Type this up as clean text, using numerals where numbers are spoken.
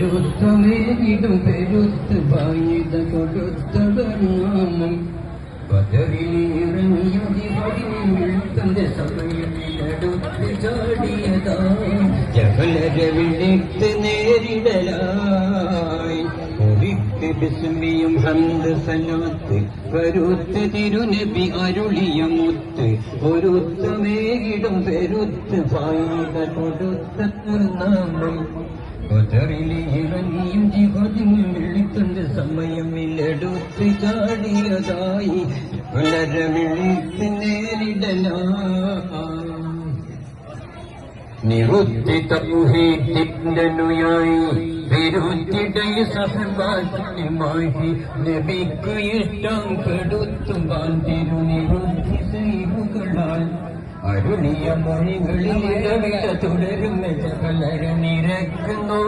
പൊരുത്തമേകിടും പെരുത്ത് വായിത കൊടുത്തവർണ്ണാമം പദവിയിറങ്ങിയുടെ സമയത്തിലടുത്ത് ചാടിയതാ ജഹലര വിളിത്ത് നേരിടലായി ഒരിക്ക് ബിസ്മിയും ഹംദ് സലാത്ത് കരുത്ത് തിരുനബി അരുളിയ മുത്ത് പൊരുത്തമേകിടും പെരുത്ത് വായിത കൊടുത്തവർണ്ണാമം ഇറങ്ങിയും ജിഹാദിനും വിളിക്കുന്ന സമയമില്ലെടുത്ത് ചാടിയതായി വളരെ വിളിത്ത് നേരിടലായി നിറുത്തി തൗഹീദിനുയായി വിരുദ്ധിടയ സഹബാറ്റുമായി നബിക്ക് ഇഷ്ടം കെടുത്തുവാൻ തിരുനിരുദ്ധി സൈബുകളാൽ അരുളിയ മൊഴികളിൽ ഇടവിട തുടരുന്ന ജഹലര നിരക്കുന്നു